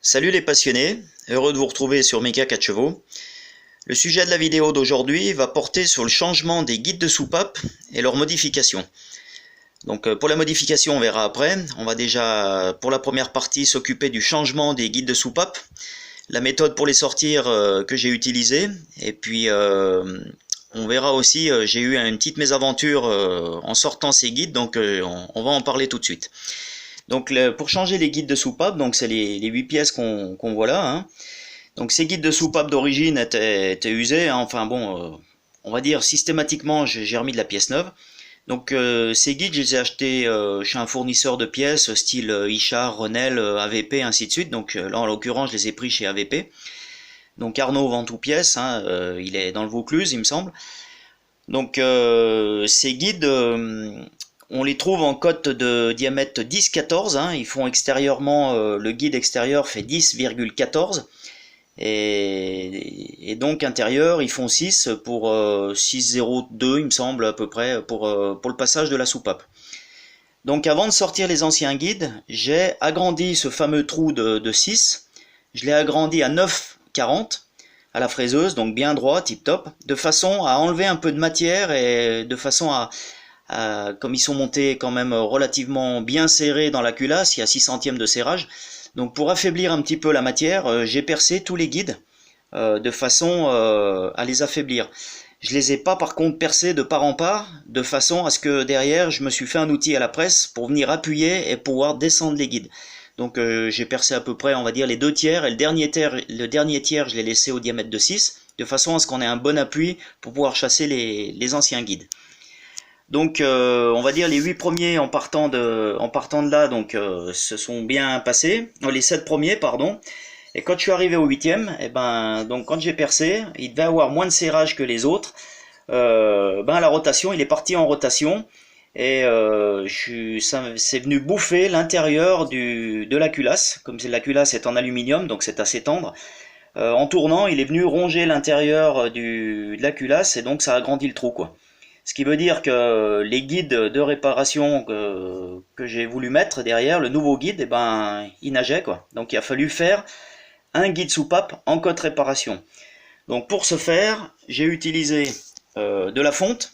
Salut les passionnés, heureux de vous retrouver sur Méca 4 chevaux. Le sujet de la vidéo d'aujourd'hui va porter sur le changement des guides de soupape et leurs modifications. Donc pour la modification on verra après, on va déjà pour la première partie s'occuper du changement des guides de soupape, la méthode pour les sortir que j'ai utilisée, et puis on verra aussi, j'ai eu une petite mésaventure en sortant ces guides, donc on va en parler tout de suite. Donc pour changer les guides de soupape, donc c'est les 8 pièces qu'on voit là, hein. Donc ces guides de soupape d'origine étaient usés, hein. Enfin bon, on va dire systématiquement j'ai remis de la pièce neuve. Donc ces guides je les ai achetés chez un fournisseur de pièces style Ichar, Renel, AVP, ainsi de suite. Donc là en l'occurrence je les ai pris chez AVP. Donc Arnaud vend tout pièce, hein, il est dans le Vaucluse il me semble. Donc ces guides, on les trouve en cote de diamètre 10-14, hein. Ils font extérieurement, le guide extérieur fait 10,14 et donc intérieur ils font 6 pour 6,02 il me semble à peu près pour le passage de la soupape. Donc avant de sortir les anciens guides, j'ai agrandi ce fameux trou de 6, je l'ai agrandi à 9,40 à la fraiseuse, donc bien droit, tip top, de façon à enlever un peu de matière et de façon à comme ils sont montés quand même relativement bien serrés dans la culasse, il y a 6 centièmes de serrage. Donc pour affaiblir un petit peu la matière, j'ai percé tous les guides de façon à les affaiblir. Je les ai pas par contre percés de part en part, de façon à ce que derrière je me suis fait un outil à la presse pour venir appuyer et pouvoir descendre les guides. Donc j'ai percé à peu près on va dire les 2 tiers et le dernier tiers je l'ai laissé au diamètre de 6, de façon à ce qu'on ait un bon appui pour pouvoir chasser les anciens guides. Donc on va dire les 8 premiers en partant de là donc se sont bien passés, les 7 premiers pardon, et quand je suis arrivé au 8e, et ben donc quand j'ai percé, il devait avoir moins de serrage que les autres, la rotation, il est parti en rotation et c'est venu bouffer l'intérieur de la culasse, comme la culasse est en aluminium donc c'est assez tendre. En tournant, il est venu ronger l'intérieur de la culasse et donc ça a agrandi le trou quoi. Ce qui veut dire que les guides de réparation que j'ai voulu mettre derrière, le nouveau guide, eh ben, il nageait quoi. Donc il a fallu faire un guide soupape en cote réparation. Donc pour ce faire, j'ai utilisé de la fonte.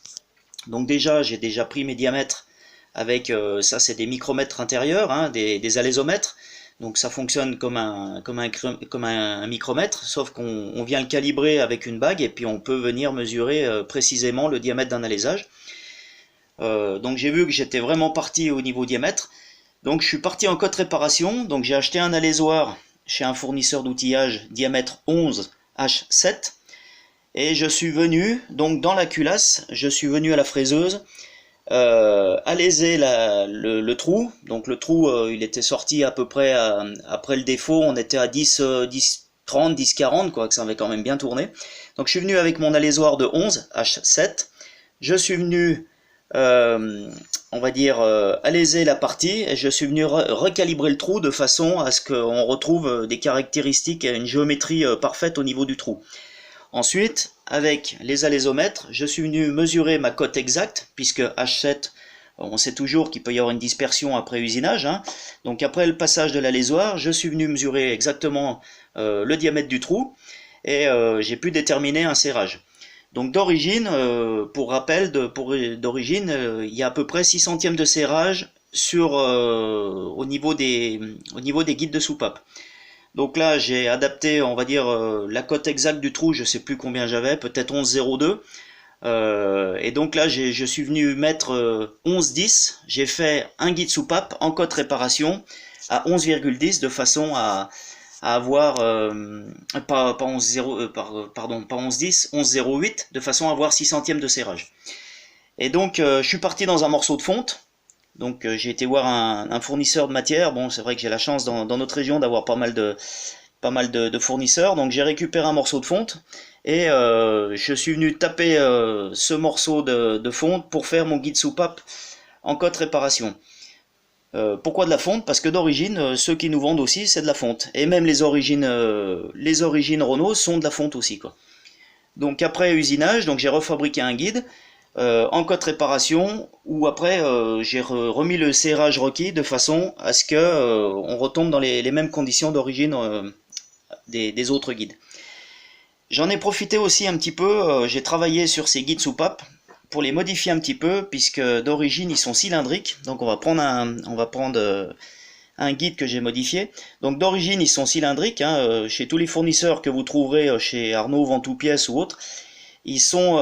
Donc déjà, j'ai déjà pris mes diamètres avec, ça c'est des micromètres intérieurs, hein, des alésomètres. Donc ça fonctionne comme un micromètre, sauf qu'on vient le calibrer avec une bague et puis on peut venir mesurer précisément le diamètre d'un alésage. Donc j'ai vu que j'étais vraiment parti au niveau diamètre. Donc je suis parti en cote réparation. Donc j'ai acheté un alésoir chez un fournisseur d'outillage diamètre 11 H7. Et je suis venu, donc dans la culasse, je suis venu à la fraiseuse. Aléser le trou, donc le trou il était sorti à peu près après le défaut, on était à 10, 30, 10, 40 quoi, que ça avait quand même bien tourné. Donc je suis venu avec mon alésoir de 11 H7, je suis venu on va dire aléser la partie et je suis venu recalibrer le trou de façon à ce qu'on retrouve des caractéristiques et une géométrie parfaite au niveau du trou. Ensuite, avec les alésomètres, je suis venu mesurer ma cote exacte, puisque H7, on sait toujours qu'il peut y avoir une dispersion après usinage, hein. Donc après le passage de l'alésoir, je suis venu mesurer exactement le diamètre du trou, et j'ai pu déterminer un serrage. Donc d'origine, pour rappel, d'origine, il y a à peu près 6 centièmes de serrage au niveau des guides de soupape. Donc là j'ai adapté on va dire la cote exacte du trou, je sais plus combien j'avais, peut-être 11,02. Et donc là je suis venu mettre 11,10, j'ai fait un guide soupape en cote réparation à 11,10 de façon à avoir pas 11,0 pardon pas 11,10, 11,08 de façon à avoir 6 centièmes de serrage. Et donc je suis parti dans un morceau de fonte. Donc j'ai été voir un fournisseur de matière. Bon, c'est vrai que j'ai la chance dans notre région d'avoir pas mal de fournisseurs. Donc j'ai récupéré un morceau de fonte et je suis venu taper ce morceau de fonte pour faire mon guide soupape en cote réparation. Pourquoi de la fonte? Parce que d'origine, ceux qui nous vendent aussi, c'est de la fonte. Et même les origines Renault sont de la fonte aussi, quoi. Donc après usinage, donc j'ai refabriqué un guide. en cas de réparation, ou après j'ai remis le serrage requis de façon à ce que on retombe dans les mêmes conditions d'origine des autres guides. J'en ai profité aussi un petit peu, j'ai travaillé sur ces guides soupapes pour les modifier un petit peu, puisque d'origine ils sont cylindriques, donc on va prendre un guide que j'ai modifié. Donc d'origine ils sont cylindriques, hein, chez tous les fournisseurs que vous trouverez chez Arnaud, Vente ou Pièces ou autres, ils sont,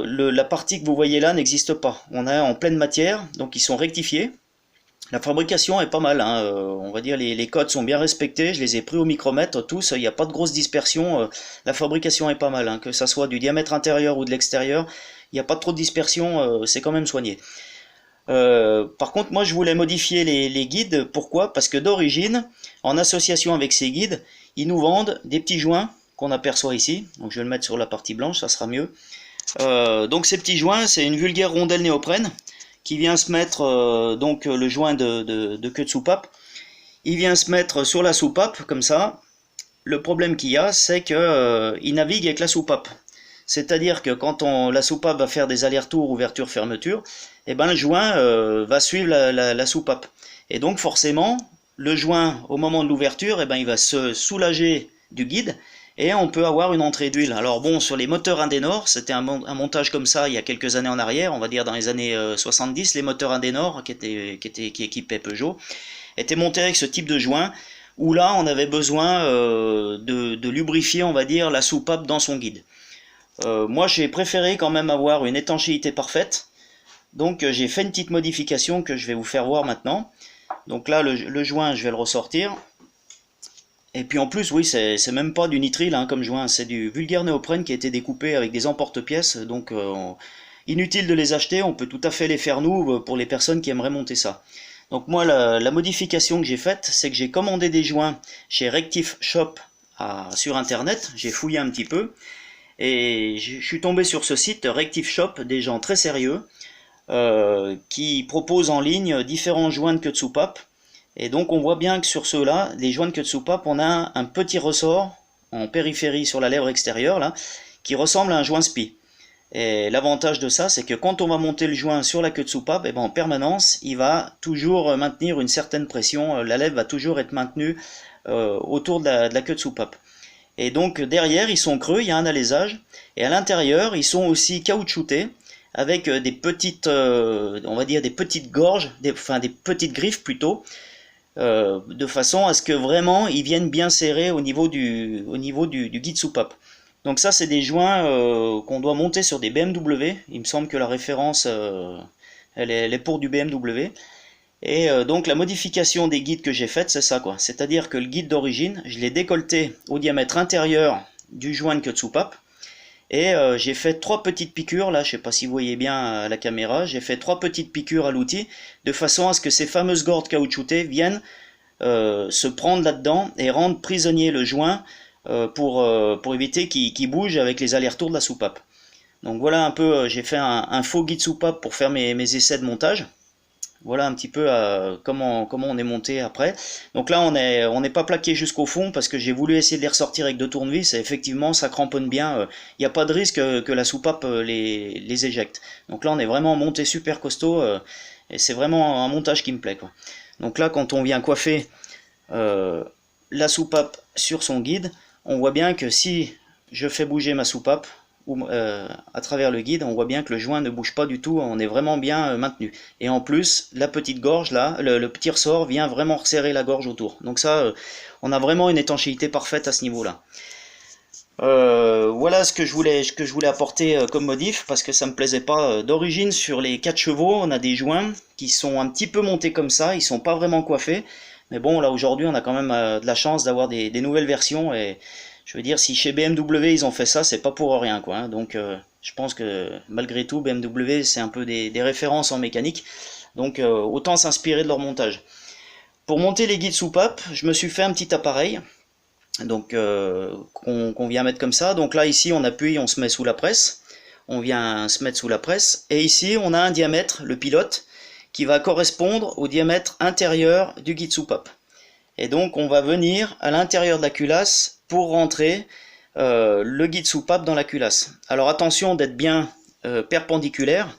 la partie que vous voyez là n'existe pas. On est en pleine matière, donc ils sont rectifiés. La fabrication est pas mal, hein, on va dire les codes sont bien respectés, je les ai pris au micromètre tous, il n'y a pas de grosse dispersion, la fabrication est pas mal, hein, que ça soit du diamètre intérieur ou de l'extérieur, il n'y a pas trop de dispersion, c'est quand même soigné. Par contre, moi je voulais modifier les guides, pourquoi? Parce que d'origine, en association avec ces guides, ils nous vendent des petits joints qu'on aperçoit ici, donc je vais le mettre sur la partie blanche, ça sera mieux. Donc ces petits joints, c'est une vulgaire rondelle néoprène qui vient se mettre, donc le joint de queue de soupape, il vient se mettre sur la soupape comme ça. Le problème qu'il y a, c'est que il navigue avec la soupape. C'est-à-dire que quand la soupape va faire des allers-retours, ouverture-fermeture, et ben le joint va suivre la soupape. Et donc forcément, le joint, au moment de l'ouverture, et ben il va se soulager du guide, et on peut avoir une entrée d'huile. Alors bon, sur les moteurs Indenor, c'était un montage comme ça il y a quelques années en arrière, on va dire dans les années 70, les moteurs Indenor qui équipaient Peugeot, étaient montés avec ce type de joint, où là on avait besoin de lubrifier, on va dire, la soupape dans son guide. Moi j'ai préféré quand même avoir une étanchéité parfaite, donc j'ai fait une petite modification que je vais vous faire voir maintenant. Donc là le joint je vais le ressortir. Et puis en plus, oui, c'est même pas du nitrile hein, comme joint, c'est du vulgaire néoprène qui a été découpé avec des emporte-pièces, donc inutile de les acheter, on peut tout à fait les faire nous pour les personnes qui aimeraient monter ça. Donc moi, la modification que j'ai faite, c'est que j'ai commandé des joints chez Rectif Shop sur internet, j'ai fouillé un petit peu, et je suis tombé sur ce site Rectif Shop, des gens très sérieux, qui proposent en ligne différents joints de queue de soupape. Et donc on voit bien que sur ceux-là, les joints de queue de soupape, on a un petit ressort en périphérie sur la lèvre extérieure là, qui ressemble à un joint spi. Et l'avantage de ça, c'est que quand on va monter le joint sur la queue de soupape, et ben en permanence, il va toujours maintenir une certaine pression, la lèvre va toujours être maintenue autour de la queue de soupape. Et donc derrière, ils sont creux, il y a un alésage, et à l'intérieur, ils sont aussi caoutchoutés, avec des petites, on va dire des petites gorges, enfin des petites griffes plutôt, de façon à ce que vraiment ils viennent bien serrer au niveau du guide soupape. Donc ça c'est des joints qu'on doit monter sur des BMW, il me semble que la référence elle est pour du BMW. Et donc la modification des guides que j'ai faite c'est ça quoi, c'est-à-dire que le guide d'origine je l'ai décolleté au diamètre intérieur du joint de queue de soupape. Et j'ai fait 3 petites piqûres, là je sais pas si vous voyez bien à la caméra, j'ai fait 3 petites piqûres à l'outil, de façon à ce que ces fameuses gordes caoutchoutées viennent se prendre là-dedans et rendre prisonnier le joint pour éviter qu'il bouge avec les allers-retours de la soupape. Donc voilà un peu, j'ai fait un faux guide soupape pour faire mes essais de montage. Voilà un petit peu comment on est monté après. Donc là on n'est pas plaqué jusqu'au fond parce que j'ai voulu essayer de les ressortir avec 2 tournevis et effectivement ça cramponne bien. Il n'y a pas de risque que la soupape les éjecte. Donc là on est vraiment monté super costaud et c'est vraiment un montage qui me plaît quoi. Donc là quand on vient coiffer la soupape sur son guide, on voit bien que si je fais bouger ma soupape, à travers le guide, on voit bien que le joint ne bouge pas du tout, on est vraiment bien maintenu. Et en plus, la petite gorge là, le petit ressort vient vraiment resserrer la gorge autour. Donc ça, on a vraiment une étanchéité parfaite à ce niveau-là. Voilà ce que je voulais apporter comme modif, parce que ça me plaisait pas d'origine. Sur les 4 chevaux, on a des joints qui sont un petit peu montés comme ça, ils sont pas vraiment coiffés. Mais bon, là aujourd'hui, on a quand même de la chance d'avoir des nouvelles versions et je veux dire, si chez BMW ils ont fait ça, c'est pas pour rien quoi. Hein. Donc je pense que malgré tout, BMW c'est un peu des références en mécanique. Donc autant s'inspirer de leur montage. Pour monter les guides soupapes, je me suis fait un petit appareil. Donc qu'on vient mettre comme ça. Donc là ici on appuie, on se met sous la presse. On vient se mettre sous la presse. Et ici on a un diamètre, le pilote, qui va correspondre au diamètre intérieur du guide soupape. Et donc on va venir à l'intérieur de la culasse pour rentrer le guide soupape dans la culasse. Alors attention d'être bien perpendiculaire.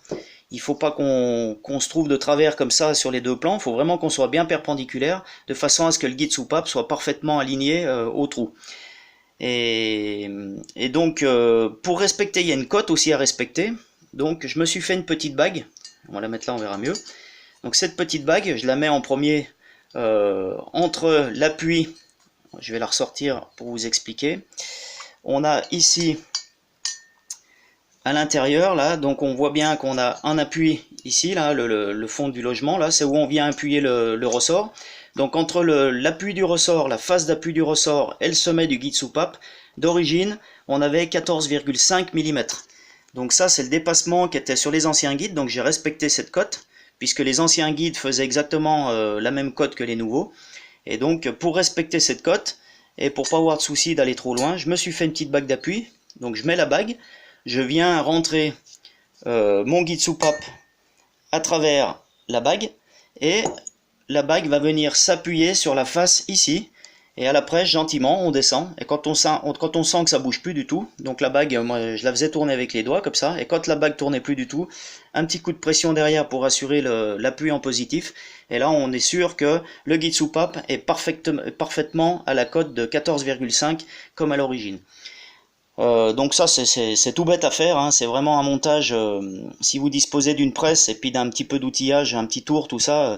Il ne faut pas qu'on se trouve de travers comme ça sur les deux plans, il faut vraiment qu'on soit bien perpendiculaire, de façon à ce que le guide soupape soit parfaitement aligné au trou. Et donc, pour respecter, il y a une cote aussi à respecter. Donc, je me suis fait une petite bague. On va la mettre là, on verra mieux. Donc, cette petite bague, je la mets en premier entre l'appui. Je vais la ressortir pour vous expliquer. On a ici, à l'intérieur, là, donc on voit bien qu'on a un appui ici, là, le fond du logement, là, c'est où on vient appuyer le ressort. Donc entre l'appui du ressort, la face d'appui du ressort et le sommet du guide soupape, d'origine, on avait 14,5 mm. Donc ça, c'est le dépassement qui était sur les anciens guides, donc j'ai respecté cette cote, puisque les anciens guides faisaient exactement la même cote que les nouveaux. Et donc, pour respecter cette cote, et pour pas avoir de souci d'aller trop loin, je me suis fait une petite bague d'appui. Donc je mets la bague, je viens rentrer mon guide soupape à travers la bague, et la bague va venir s'appuyer sur la face ici, et à la presse gentiment on descend, et quand on sent que ça bouge plus du tout, donc la bague, moi je la faisais tourner avec les doigts comme ça, et quand la bague tournait plus du tout, un petit coup de pression derrière pour assurer l'appui en positif, et là on est sûr que le guide soupape est parfaitement à la cote de 14,5 comme à l'origine. Donc ça c'est tout bête à faire, hein. C'est vraiment un montage, si vous disposez d'une presse et puis d'un petit peu d'outillage, un petit tour, tout ça,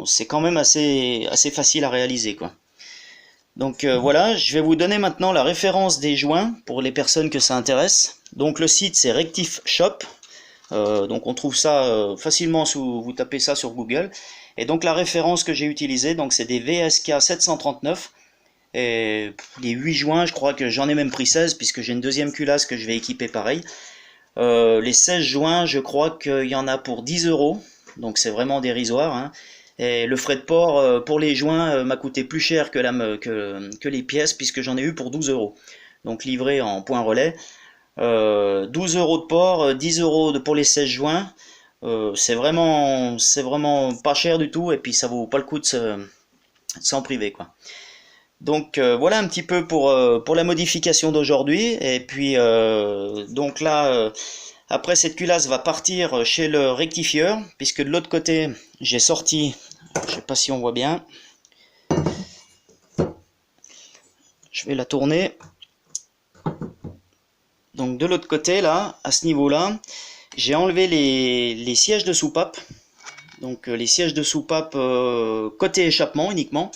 c'est quand même assez facile à réaliser, quoi. Donc voilà, je vais vous donner maintenant la référence des joints pour les personnes que ça intéresse. Donc le site c'est Rectif Shop, donc on trouve ça facilement vous tapez ça sur Google. Et donc la référence que j'ai utilisée, donc c'est des VSK 739. Et les 8 joints, je crois que j'en ai même pris 16 puisque j'ai une deuxième culasse que je vais équiper pareil. Les 16 joints, je crois qu'il y en a pour 10 €, donc c'est vraiment dérisoire, hein. Et le frais de port pour les joints m'a coûté plus cher que les pièces puisque j'en ai eu pour 12 €. Donc livré en point relais. 12 € de port, 10 € pour les 16 joints. C'est vraiment pas cher du tout et puis ça vaut pas le coup de s'en priver, quoi. Donc voilà un petit peu pour la modification d'aujourd'hui. Et puis donc là, après cette culasse va partir chez le rectifieur, puisque de l'autre côté j'ai sorti, je sais pas si on voit bien, je vais la tourner. Donc de l'autre côté là, à ce niveau là, j'ai enlevé les sièges de soupape. Donc les sièges de soupape côté échappement uniquement,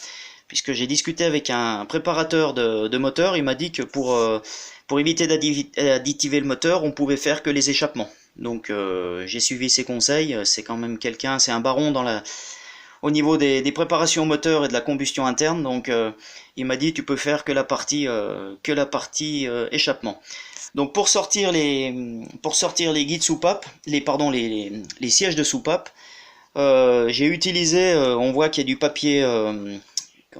puisque j'ai discuté avec un préparateur de moteur, il m'a dit que pour éviter d'additiver le moteur, on pouvait faire que les échappements. Donc j'ai suivi ses conseils, c'est quand même quelqu'un, c'est un baron au niveau des préparations moteurs et de la combustion interne, donc il m'a dit tu peux faire que la partie échappement. Donc pour sortir les guides soupape, les sièges de soupape, j'ai utilisé, on voit qu'il y a du papier,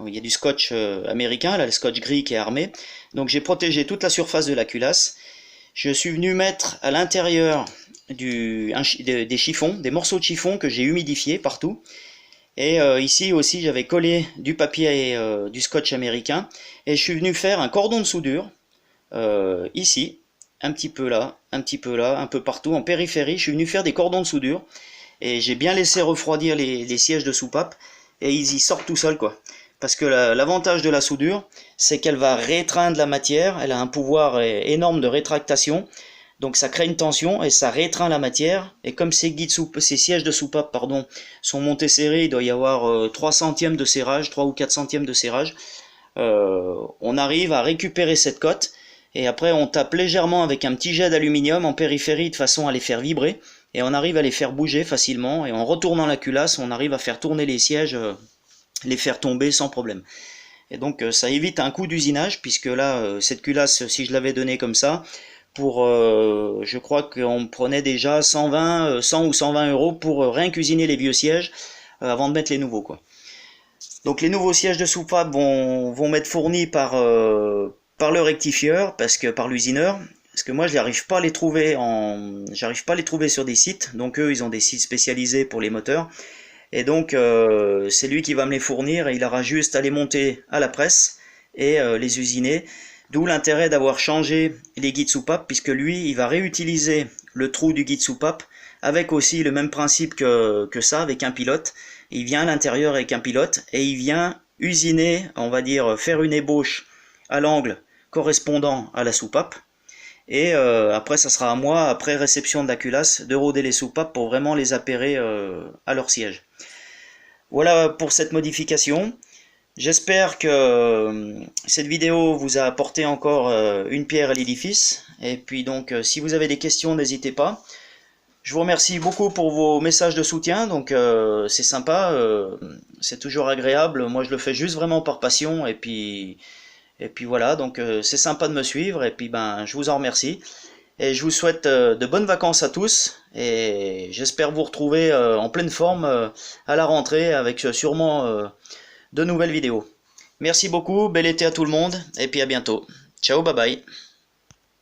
il y a du scotch américain, là le scotch gris qui est armé. Donc j'ai protégé toute la surface de la culasse. Je suis venu mettre à l'intérieur des chiffons, des morceaux de chiffon que j'ai humidifiés partout. Et ici aussi j'avais collé du papier et du scotch américain. Et je suis venu faire un cordon de soudure, ici, un petit peu là, un petit peu là, un peu partout, en périphérie. Je suis venu faire des cordons de soudure. Et j'ai bien laissé refroidir les sièges de soupape. Et ils y sortent tout seuls, quoi. Parce que l'avantage de la soudure, c'est qu'elle va rétreindre la matière, elle a un pouvoir énorme de rétractation, donc ça crée une tension et ça rétreint la matière, et comme ces sièges de soupape sont montés serrés, il doit y avoir 3 centièmes de serrage, 3 ou 4 centièmes de serrage, on arrive à récupérer cette cote, et après on tape légèrement avec un petit jet d'aluminium en périphérie de façon à les faire vibrer, et on arrive à les faire bouger facilement, et en retournant la culasse, on arrive à faire tourner les sièges, les faire tomber sans problème. Et donc ça évite un coût d'usinage, puisque là cette culasse, si je l'avais donnée comme ça, je crois qu'on prenait déjà 100 ou 120 € pour rien cuisiner les vieux sièges avant de mettre les nouveaux, quoi. Donc les nouveaux sièges de soupape vont m'être fournis par le rectifieur, par l'usineur, parce que moi j'arrive pas à les trouver sur des sites, donc eux ils ont des sites spécialisés pour les moteurs. Et donc c'est lui qui va me les fournir, et il aura juste à les monter à la presse et les usiner. D'où l'intérêt d'avoir changé les guides soupapes, puisque lui il va réutiliser le trou du guide soupape, avec aussi le même principe que ça, avec un pilote. Il vient à l'intérieur avec un pilote et il vient usiner, on va dire, faire une ébauche à l'angle correspondant à la soupape. Et après, ça sera à moi, après réception de la culasse, de rôder les soupapes pour vraiment les appairer à leur siège. Voilà pour cette modification. J'espère que cette vidéo vous a apporté encore une pierre à l'édifice. Et puis donc, si vous avez des questions, n'hésitez pas. Je vous remercie beaucoup pour vos messages de soutien. Donc, c'est sympa, c'est toujours agréable. Moi, je le fais juste vraiment par passion. Et puis voilà, donc c'est sympa de me suivre. Et puis, ben, je vous en remercie. Et je vous souhaite de bonnes vacances à tous. Et j'espère vous retrouver en pleine forme à la rentrée avec sûrement de nouvelles vidéos. Merci beaucoup, bel été à tout le monde, et puis à bientôt. Ciao, bye bye.